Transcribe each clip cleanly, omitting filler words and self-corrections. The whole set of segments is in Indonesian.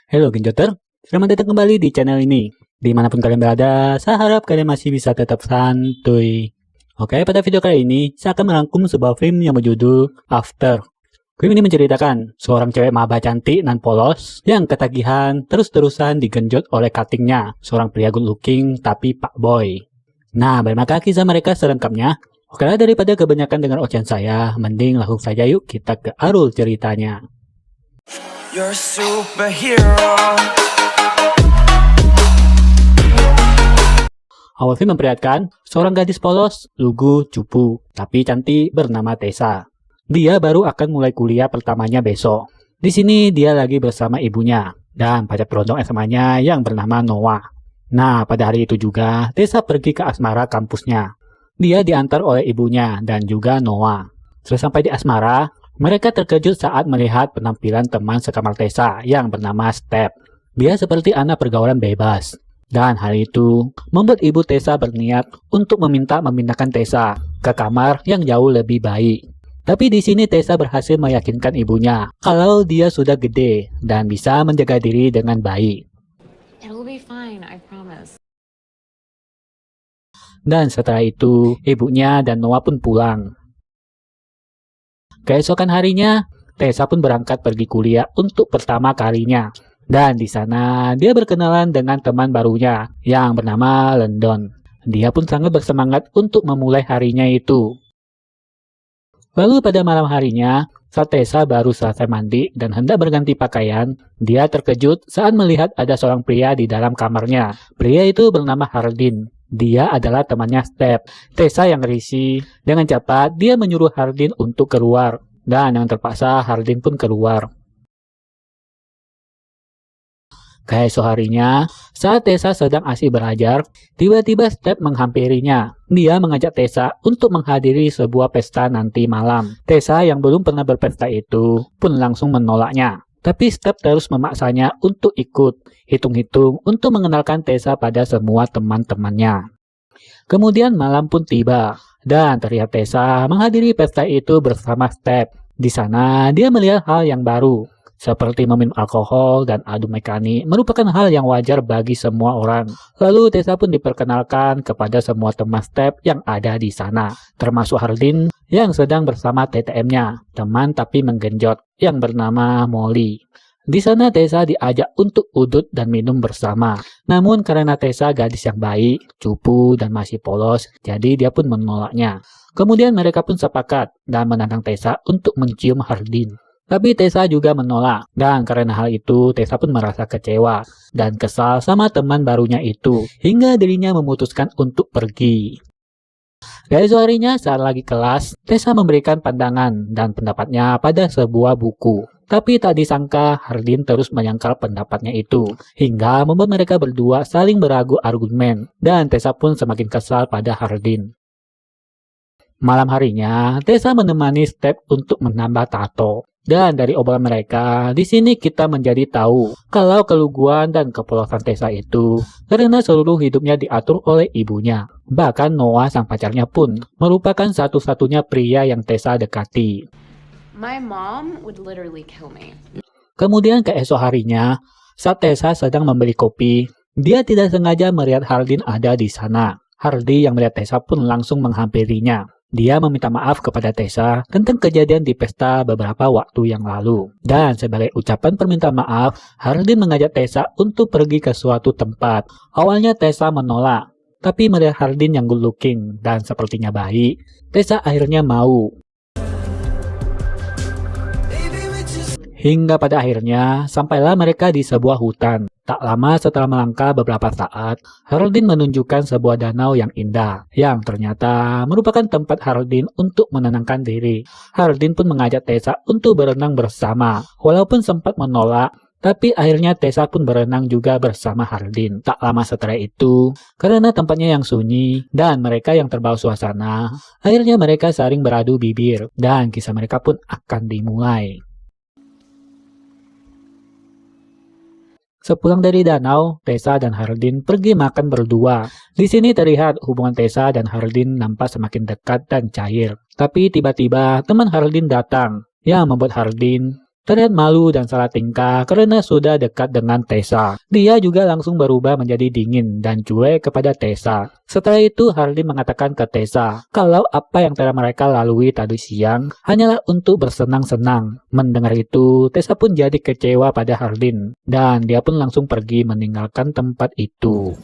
Halo Genjoter, selamat datang kembali di channel ini. Dimanapun kalian berada, saya harap kalian masih bisa tetap santuy. Oke, pada video kali ini, saya akan merangkum sebuah film yang berjudul After. Film ini menceritakan seorang cewek maba cantik dan polos yang ketagihan terus-terusan digenjot oleh cuttingnya, seorang pria good looking tapi pak boy. Nah, bagaimana kisah mereka selengkapnya? Oke, daripada kebanyakan dengan ocehan saya, mending langsung saja yuk kita ke alur ceritanya. You're a superhero. Awal film memperlihatkan seorang gadis polos, lugu, cupu, tapi cantik bernama Tessa. Dia baru akan mulai kuliah pertamanya besok. Di sini dia lagi bersama ibunya dan pacar berondong SMA-nya yang bernama Noah. Nah, pada hari itu juga Tessa pergi ke asmara kampusnya. Dia diantar oleh ibunya dan juga Noah. Setelah sampai di asmara, mereka terkejut saat melihat penampilan teman sekamar Tessa yang bernama Step. Dia seperti anak pergaulan bebas. Dan hal itu membuat ibu Tessa berniat untuk memindahkan Tessa ke kamar yang jauh lebih baik. Tapi di sini Tessa berhasil meyakinkan ibunya kalau dia sudah gede dan bisa menjaga diri dengan baik. It'll be fine, I promise. Dan setelah itu, ibunya dan Noah pun pulang. Keesokan harinya, Tessa pun berangkat pergi kuliah untuk pertama kalinya. Dan di sana, dia berkenalan dengan teman barunya yang bernama London. Dia pun sangat bersemangat untuk memulai harinya itu. Lalu pada malam harinya, saat Tessa baru selesai mandi dan hendak berganti pakaian, dia terkejut saat melihat ada seorang pria di dalam kamarnya. Pria itu bernama Hardin. Dia adalah temannya Step. Tessa yang risih. Dengan cepat, dia menyuruh Hardin untuk keluar. Dan dengan terpaksa, Hardin pun keluar. Keesok harinya, saat Tessa sedang asik belajar, tiba-tiba Step menghampirinya. Dia mengajak Tessa untuk menghadiri sebuah pesta nanti malam. Tessa yang belum pernah berpesta itu pun langsung menolaknya. Tapi Step terus memaksanya untuk ikut, hitung-hitung untuk mengenalkan Tessa pada semua teman-temannya. Kemudian malam pun tiba, dan terlihat Tessa menghadiri pesta itu bersama Step. Di sana dia melihat hal yang baru, seperti meminum alkohol dan adu mekanik merupakan hal yang wajar bagi semua orang. Lalu Tessa pun diperkenalkan kepada semua teman Step yang ada di sana, termasuk Hardin yang sedang bersama TTM-nya, teman tapi menggenjot, yang bernama Molly. Di sana Tessa diajak untuk udut dan minum bersama. Namun karena Tessa gadis yang baik, cupu, dan masih polos, jadi dia pun menolaknya. Kemudian mereka pun sepakat dan menantang Tessa untuk mencium Hardin. Tapi Tessa juga menolak, dan karena hal itu Tessa pun merasa kecewa dan kesal sama teman barunya itu, hingga dirinya memutuskan untuk pergi. Keesok harinya saat lagi kelas, Tessa memberikan pandangan dan pendapatnya pada sebuah buku. Tapi tak disangka Hardin terus menyangkal pendapatnya itu, hingga membuat mereka berdua saling beragu argumen, dan Tessa pun semakin kesal pada Hardin. Malam harinya, Tessa menemani Step untuk menambah tato. Dan dari obrolan mereka, di sini kita menjadi tahu kalau keluguan dan kepolosan Tessa itu karena seluruh hidupnya diatur oleh ibunya. Bahkan Noah sang pacarnya pun merupakan satu-satunya pria yang Tessa dekati. My mom would literally kill me. Kemudian keesok harinya, saat Tessa sedang membeli kopi, dia tidak sengaja melihat Hardin ada di sana. Hardin yang melihat Tessa pun langsung menghampirinya. Dia meminta maaf kepada Tessa tentang kejadian di pesta beberapa waktu yang lalu. Dan sebagai ucapan permintaan maaf, Hardin mengajak Tessa untuk pergi ke suatu tempat. Awalnya Tessa menolak, tapi melihat Hardin yang good looking dan sepertinya baik, Tessa akhirnya mau. Hingga pada akhirnya, sampailah mereka di sebuah hutan. Tak lama setelah melangkah beberapa saat, Hardin menunjukkan sebuah danau yang indah, yang ternyata merupakan tempat Hardin untuk menenangkan diri. Hardin pun mengajak Tessa untuk berenang bersama, walaupun sempat menolak, tapi akhirnya Tessa pun berenang juga bersama Hardin. Tak lama setelah itu, karena tempatnya yang sunyi dan mereka yang terbawa suasana, akhirnya mereka saling beradu bibir, dan kisah mereka pun akan dimulai. Sepulang dari danau, Tessa dan Hardin pergi makan berdua. Di sini terlihat hubungan Tessa dan Hardin nampak semakin dekat dan cair. Tapi tiba-tiba teman Hardin datang, yang membuat Hardin terlihat malu dan salah tingkah karena sudah dekat dengan Tessa. Dia juga langsung berubah menjadi dingin dan cuek kepada Tessa. Setelah itu Hardin mengatakan ke Tessa kalau apa yang telah mereka lalui tadi siang hanyalah untuk bersenang-senang. Mendengar itu, Tessa pun jadi kecewa pada Hardin dan dia pun langsung pergi meninggalkan tempat itu.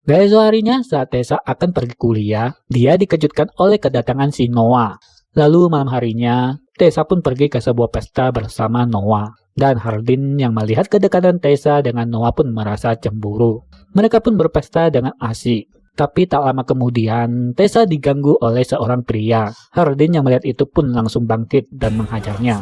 Keesok harinya saat Tessa akan pergi kuliah, dia dikejutkan oleh kedatangan si Noah. Lalu malam harinya, Tessa pun pergi ke sebuah pesta bersama Noah. Dan Hardin yang melihat kedekatan Tessa dengan Noah pun merasa cemburu. Mereka pun berpesta dengan asik. Tapi tak lama kemudian, Tessa diganggu oleh seorang pria. Hardin yang melihat itu pun langsung bangkit dan menghajarnya.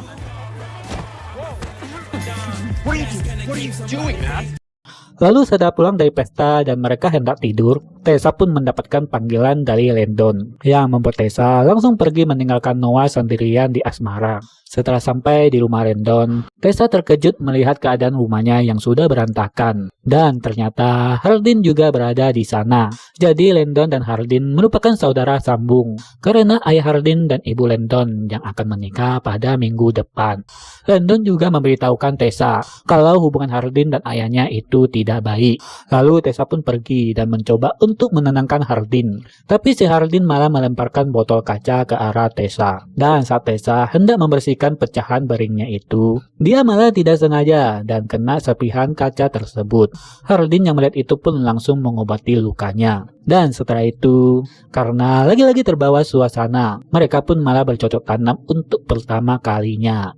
Lalu setelah pulang dari pesta dan mereka hendak tidur, Tessa pun mendapatkan panggilan dari Landon yang membuat Tessa langsung pergi meninggalkan Noah sendirian di asmara. Setelah sampai di rumah Landon, Tessa terkejut melihat keadaan rumahnya yang sudah berantakan. Dan ternyata Hardin juga berada di sana. Jadi Landon dan Hardin merupakan saudara sambung karena ayah Hardin dan ibu Landon yang akan menikah pada minggu depan. Landon juga memberitahukan Tessa kalau hubungan Hardin dan ayahnya itu tidak baik. Lalu Tessa pun pergi dan mencoba untuk menenangkan Hardin. Tapi si Hardin malah melemparkan botol kaca ke arah Tessa. Dan saat Tessa hendak membersihkan pecahan beringnya itu, dia malah tidak sengaja dan kena serpihan kaca tersebut. Hardin yang melihat itu pun langsung mengobati lukanya. Dan setelah itu, karena lagi-lagi terbawa suasana, mereka pun malah bercocok tanam untuk pertama kalinya.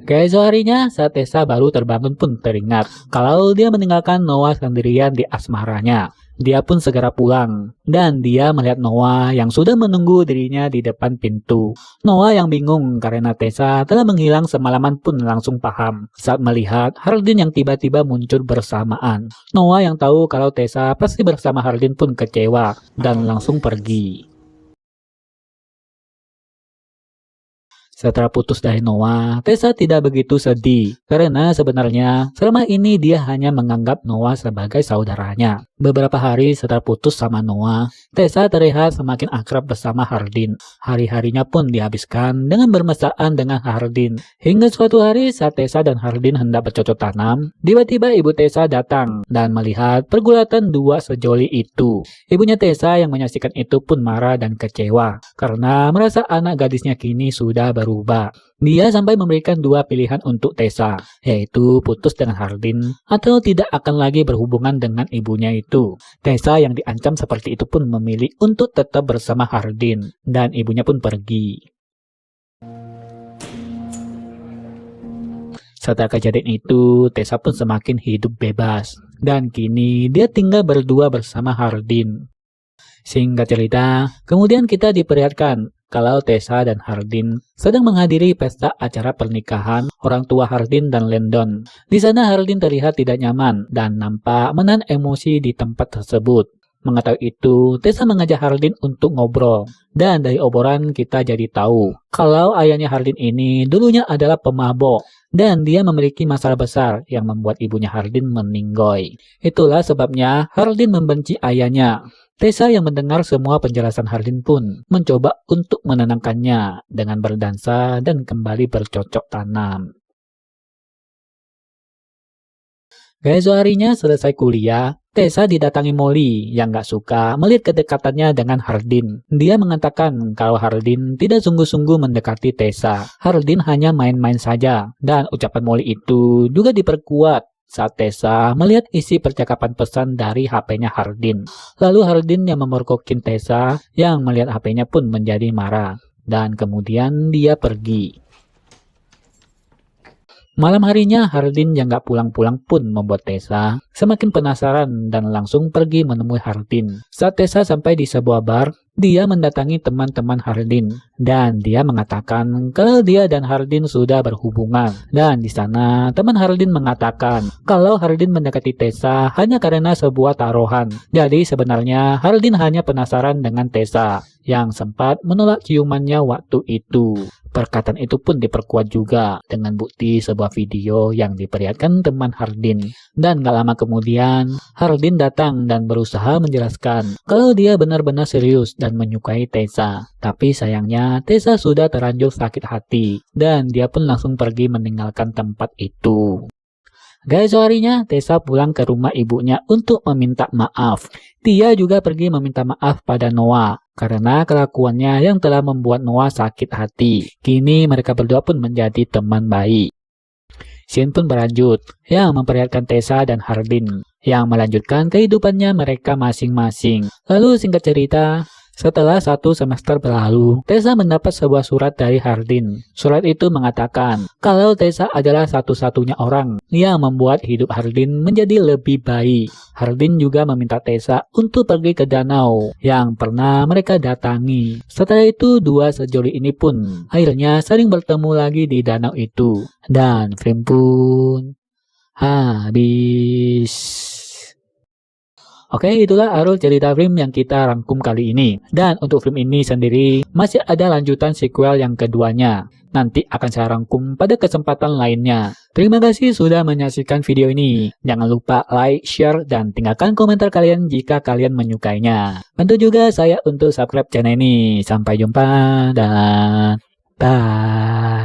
Keesok harinya, saat Tessa baru terbangun pun teringat kalau dia meninggalkan Noah sendirian di asmaranya. Dia pun segera pulang, dan dia melihat Noah yang sudah menunggu dirinya di depan pintu. Noah yang bingung karena Tessa telah menghilang semalaman pun langsung paham saat melihat Hardin yang tiba-tiba muncul bersamaan. Noah yang tahu kalau Tessa pasti bersama Hardin pun kecewa dan langsung pergi. Setelah putus dari Noah, Tessa tidak begitu sedih karena sebenarnya selama ini dia hanya menganggap Noah sebagai saudaranya. Beberapa hari setelah putus sama Noah, Tessa terlihat semakin akrab bersama Hardin. Hari-harinya pun dihabiskan dengan bermesraan dengan Hardin. Hingga suatu hari saat Tessa dan Hardin hendak bercocok tanam, tiba-tiba ibu Tessa datang dan melihat pergulatan dua sejoli itu. Ibunya Tessa yang menyaksikan itu pun marah dan kecewa karena merasa anak gadisnya kini sudah berubah. Dia sampai memberikan dua pilihan untuk Tessa, yaitu putus dengan Hardin atau tidak akan lagi berhubungan dengan ibunya itu. Tessa yang diancam seperti itu pun memilih untuk tetap bersama Hardin, dan ibunya pun pergi. Setelah kejadian itu, Tessa pun semakin hidup bebas, dan kini dia tinggal berdua bersama Hardin. Singkat cerita, kemudian kita diperlihatkan kalau Tessa dan Hardin sedang menghadiri pesta acara pernikahan orang tua Hardin dan Landon. Di sana Hardin terlihat tidak nyaman dan nampak menahan emosi di tempat tersebut. Mengetahui itu, Tessa mengajak Hardin untuk ngobrol. Dan dari obrolan kita jadi tahu kalau ayahnya Hardin ini dulunya adalah pemabok. Dan dia memiliki masalah besar yang membuat ibunya Hardin meninggoy. Itulah sebabnya Hardin membenci ayahnya. Tessa yang mendengar semua penjelasan Hardin pun mencoba untuk menenangkannya dengan berdansa dan kembali bercocok tanam. Keesok harinya selesai kuliah, Tessa didatangi Molly yang gak suka melihat kedekatannya dengan Hardin. Dia mengatakan kalau Hardin tidak sungguh-sungguh mendekati Tessa. Hardin hanya main-main saja, dan ucapan Molly itu juga diperkuat saat Tessa melihat isi percakapan pesan dari HP-nya Hardin. Lalu Hardin yang memergokin Tessa yang melihat HP-nya pun menjadi marah. Dan kemudian dia pergi. Malam harinya Hardin yang gak pulang-pulang pun membuat Tessa semakin penasaran dan langsung pergi menemui Hardin. Saat Tessa sampai di sebuah bar, dia mendatangi teman-teman Hardin dan dia mengatakan kalau dia dan Hardin sudah berhubungan. Dan di sana teman Hardin mengatakan kalau Hardin mendekati Tessa hanya karena sebuah taruhan. Jadi sebenarnya Hardin hanya penasaran dengan Tessa yang sempat menolak ciumannya waktu itu. Perkataan itu pun diperkuat juga dengan bukti sebuah video yang diperlihatkan teman Hardin. Dan gak lama kemudian, Hardin datang dan berusaha menjelaskan kalau dia benar-benar serius dan dan menyukai Tessa. Tapi sayangnya Tessa sudah terlanjur sakit hati dan dia pun langsung pergi meninggalkan tempat itu. Keesokan harinya, Tessa pulang ke rumah ibunya untuk meminta maaf. Dia juga pergi meminta maaf pada Noah karena kelakuannya yang telah membuat Noah sakit hati. Kini mereka berdua pun menjadi teman baik. Scene pun berlanjut, yang memperlihatkan Tessa dan Hardin, yang melanjutkan kehidupannya mereka masing-masing. Lalu singkat cerita, setelah 1 semester berlalu, Tessa mendapat sebuah surat dari Hardin. Surat itu mengatakan kalau Tessa adalah satu-satunya orang yang membuat hidup Hardin menjadi lebih baik. Hardin juga meminta Tessa untuk pergi ke danau yang pernah mereka datangi. Setelah itu, dua sejoli ini pun akhirnya saling bertemu lagi di danau itu. Dan film pun habis. Oke, itulah alur cerita film yang kita rangkum kali ini. Dan untuk film ini sendiri, masih ada lanjutan sequel yang keduanya. Nanti akan saya rangkum pada kesempatan lainnya. Terima kasih sudah menyaksikan video ini. Jangan lupa like, share, dan tinggalkan komentar kalian jika kalian menyukainya. Bantu juga saya untuk subscribe channel ini. Sampai jumpa dan bye.